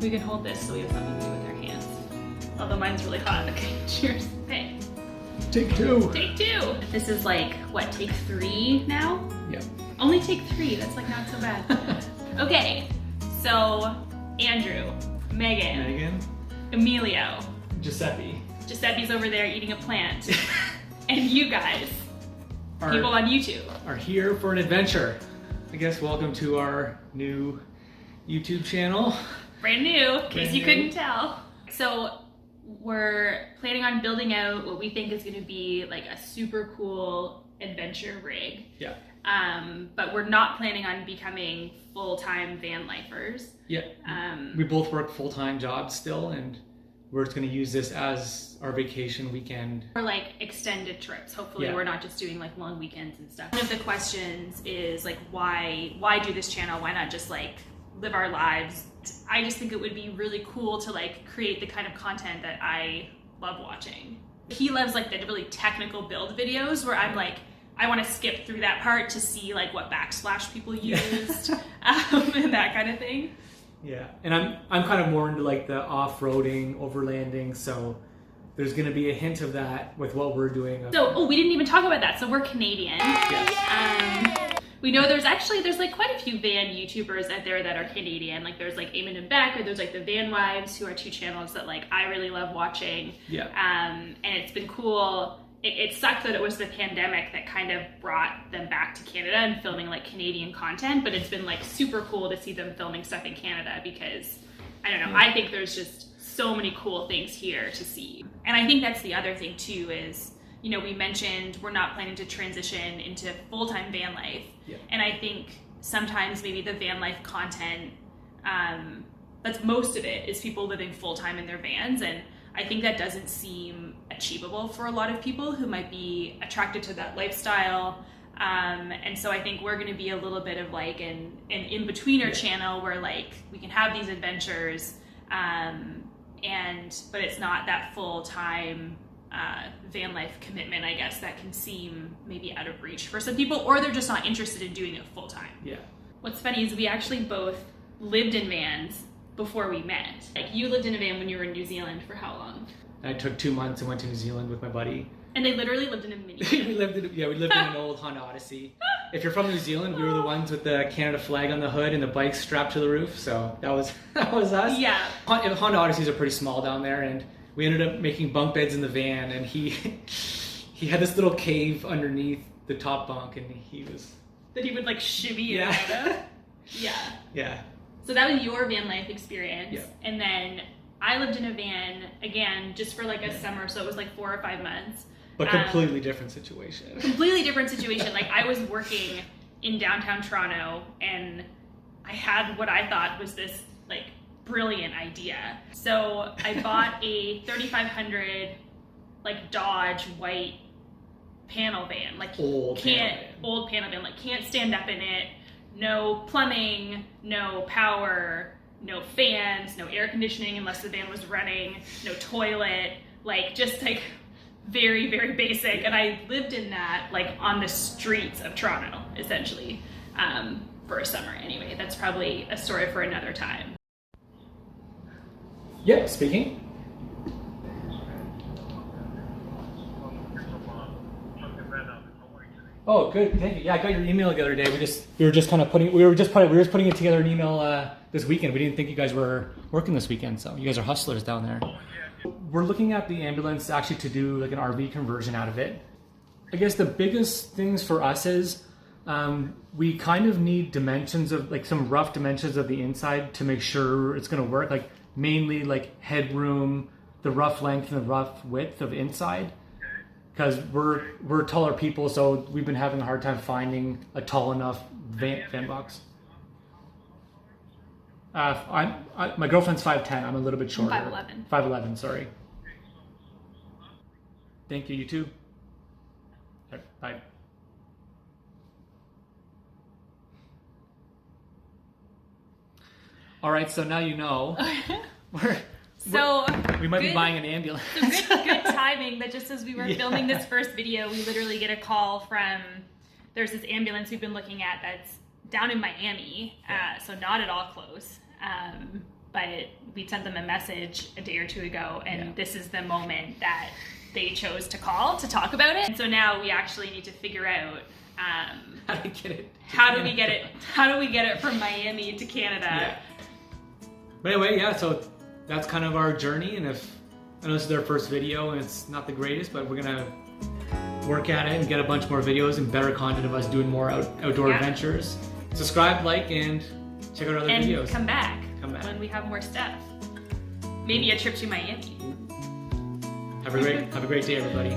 We can hold this so we have something to do with our hands. Although mine's really hot. Okay, cheers. Hey. Take two. Take two. This is like, what, take 3 now? Yeah. Only take 3, that's like not so bad. Okay, so Andrew, Megan, Emilio, Giuseppe's over there eating a plant, and you guys, people on YouTube, are here for an adventure. I guess welcome to our new YouTube channel. Brand new, in case you couldn't tell. So we're planning on building out what we think is going to be like a super cool adventure rig. Yeah. But we're not planning on becoming full-time van lifers. Yeah. We both work full-time jobs still, and we're just going to use this as our vacation weekend. Or like extended trips. Hopefully we're not just doing like long weekends and stuff. One of the questions is like, why do this channel? Why not just like live our lives? I just think it would be really cool to like create the kind of content that I love watching. He loves like the really technical build videos where I'm like, I want to skip through that part to see like what backsplash people used and that kind of thing. Yeah, and I'm kind of more into like the off-roading, overlanding, so there's going to be a hint of that with what we're doing. So, we didn't even talk about that. So we're Canadian. Yes. We know there's like quite a few van YouTubers out there that are Canadian. Like there's like Eamon and Beck, or there's like the Van Wives, who are 2 channels that like I really love watching. Yeah. And it's been cool. It sucked that it was the pandemic that kind of brought them back to Canada and filming like Canadian content, but it's been like super cool to see them filming stuff in Canada because, I don't know, I think there's just so many cool things here to see. And I think that's the other thing too is, you know, we mentioned we're not planning to transition into full-time van life. Yeah. And I think sometimes maybe the van life content, that's most of it, is people living full-time in their vans, and I think that doesn't seem achievable for a lot of people who might be attracted to that lifestyle. And so I think we're going to be a little bit of like an in-betweener channel where like we can have these adventures, but it's not that full-time van life commitment, I guess, that can seem maybe out of reach for some people, or they're just not interested in doing it full-time. Yeah. What's funny is we actually both lived in vans before we met. Like you lived in a van when you were in New Zealand for how long? I took 2 months and went to New Zealand with my buddy. And they literally lived in a mini. we lived in an old Honda Odyssey. If you're from New Zealand, we were the ones with the Canada flag on the hood and the bikes strapped to the roof. So that was us. Yeah. Honda Odysseys are pretty small down there, and we ended up making bunk beds in the van. And he had this little cave underneath the top bunk, and that he would like shimmy it out of. Yeah. Yeah. So that was your van life experience. Yeah. And then I lived in a van, again, just for like a summer, so it was like 4 or 5 months. But completely different situation. Completely different situation. Like I was working in downtown Toronto, and I had what I thought was this like brilliant idea. So I bought a 3500 like Dodge white panel van, like old panel van, like can't stand up in it. No plumbing, no power, no fans, no air conditioning unless the van was running, no toilet, like just like very, very basic. And I lived in that like on the streets of Toronto, essentially, for a summer anyway. That's probably a story for another time. Yep, speaking. Oh, good. Thank you. Yeah, I got your email the other day. We were just putting it together an email this weekend. We didn't think you guys were working this weekend, so you guys are hustlers down there. We're looking at the ambulance actually to do like an RV conversion out of it. I guess the biggest things for us is we kind of need dimensions of like some rough dimensions of the inside to make sure it's going to work. Like mainly like headroom, the rough length and the rough width of inside. Because we're taller people, so we've been having a hard time finding a tall enough van box. My girlfriend's 5'10". I'm a little bit shorter. 5'11". 5'11", sorry. Thank you, you too. Right, bye. All right, so now you know. We might be buying an ambulance. So good timing that just as we were filming this first video, we literally get a call from, there's this ambulance we've been looking at that's down in Miami, so not at all close. but we sent them a message a day or two ago, and this is the moment that they chose to call to talk about it. And so now we actually need to figure out how do we get it? How do we get it from Miami to Canada? Yeah. But anyway, so that's kind of our journey. And if I know this is their first video and it's not the greatest, but we're gonna work at it and get a bunch more videos and better content of us doing more outdoor adventures. Subscribe, like, and check out our other videos. And come back when we have more stuff. Maybe a trip to Miami. Have a great day, everybody.